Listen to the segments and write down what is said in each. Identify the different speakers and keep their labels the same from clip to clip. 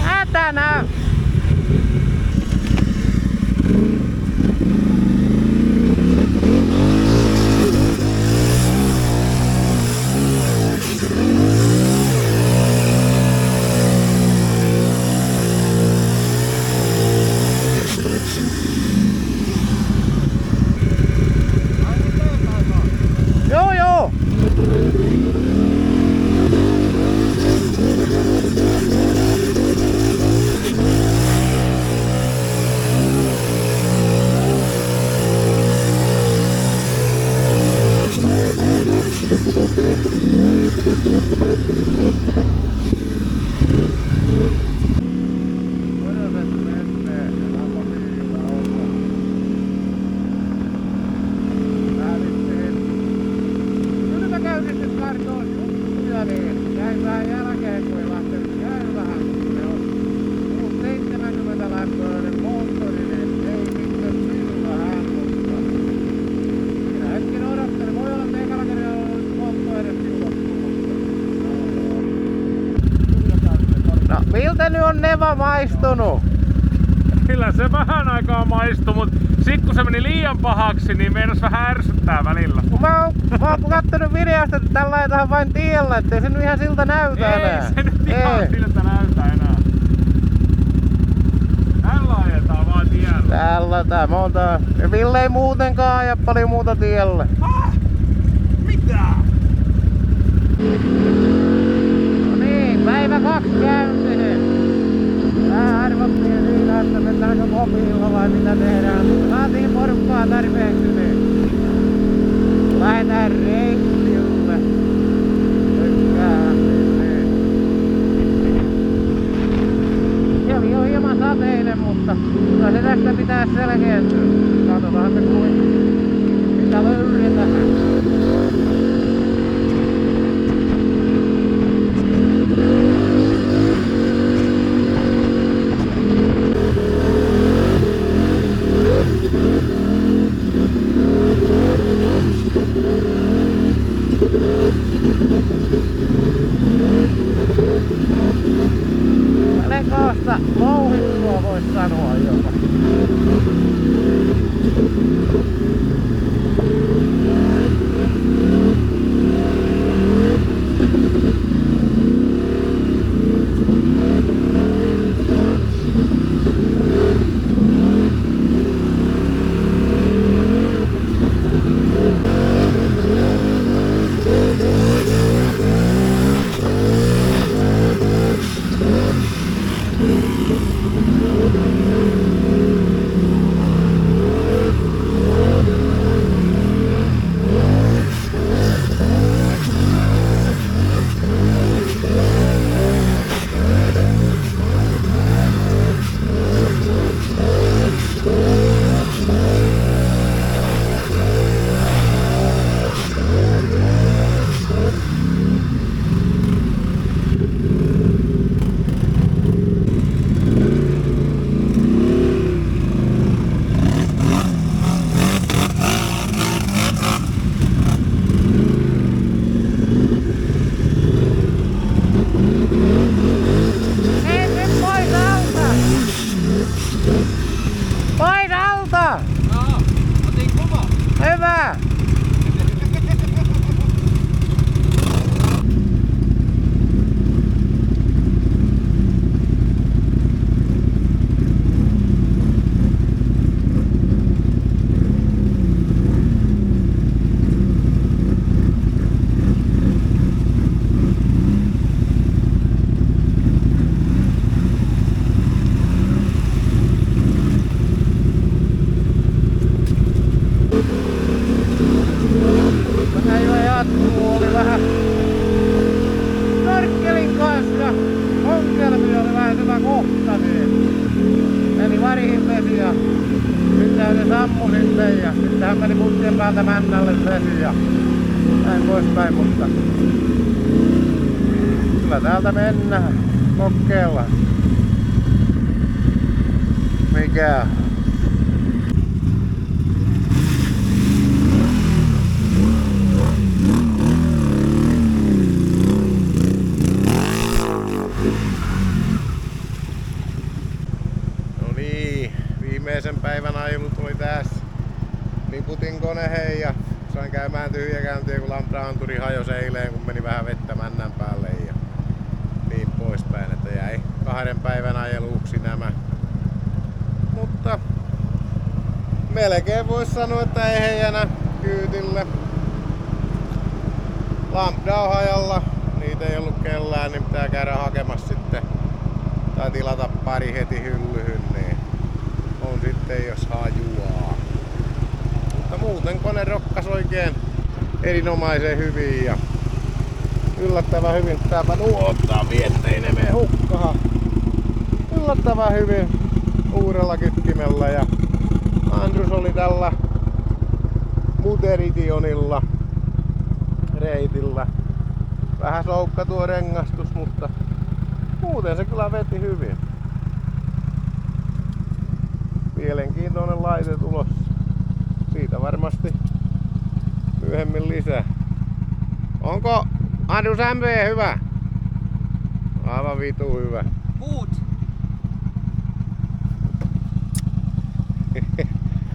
Speaker 1: Hätänä! Joo joo! Miltä nyt on Neva maistunut?
Speaker 2: Kyllä se vähän aikaa maistui, mut sit kun se meni liian pahaksi, niin meinas vähän ärsyttää välillä.
Speaker 1: Mä oon kattonut videosta, että tällä laitetaan vain tiellä, ettei se nyt ihan siltä näytä enää.
Speaker 2: Ei se nyt ihan siltä näytä enää. Tällä ajetaan vaan tiellä.
Speaker 1: Tällä tää monta. Ja Ville ei muutenkaan aja paljon muuta tielle.
Speaker 2: Mitä?
Speaker 1: No niin, päivä 2 käyntinen. Vähän arvottiin siinä, että mennäänkö kopilla vai mitä tehdään. Saatiin porukkaa tarpeeksi, niin lähdetään reissille. Tykkää sinne. Keli on hieman sateinen, mutta kyllä se tästä pitää selkeäntyä. Katsotaan, että mitä löydetään. Lekosta louhittua vois sanoa jopa. Hyvä! sammu sitten ja sittenhän meni putkien päältä männälle vesi ja näin poispäin, mutta kyllä täältä mennään, kokeillaan. Mikä? No niin, viimeisen päivän ajelu tuli tässä. Liputin koneheen ja sain käymään tyhjäkäyntiä, kun Lambda-anturi hajosi eilen, kun meni vähän vettä männän päälle ja niin poispäin, että jäi 2 päivän ajeluuksi nämä. Mutta melkein vois sanoa, että ei heijänä kyytille. Lambda on hajalla, niitä ei ollut kellään, niin pitää käydä hakemassa sitten tai tilata pari heti hyllyhyn, niin on sitten jos hajuaa. Mutta muuten kone rokkas oikein erinomaisen hyvin ja yllättävän hyvin. Pitääpä nuottaa viettei ne mene hukkaan. Yllättävän hyvin uudella kytkimellä ja Andrus oli tällä Muteritionilla reitillä. Vähän soukka tuo rengastus, mutta muuten se kyllä veti hyvin. Mielenkiintoinen laite tulossa. Siitä varmasti myöhemmin lisää. Onko Andrus MV hyvä? Aivan vitu hyvä.
Speaker 3: Gut.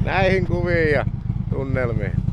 Speaker 1: Näihin kuviin ja tunnelmiin.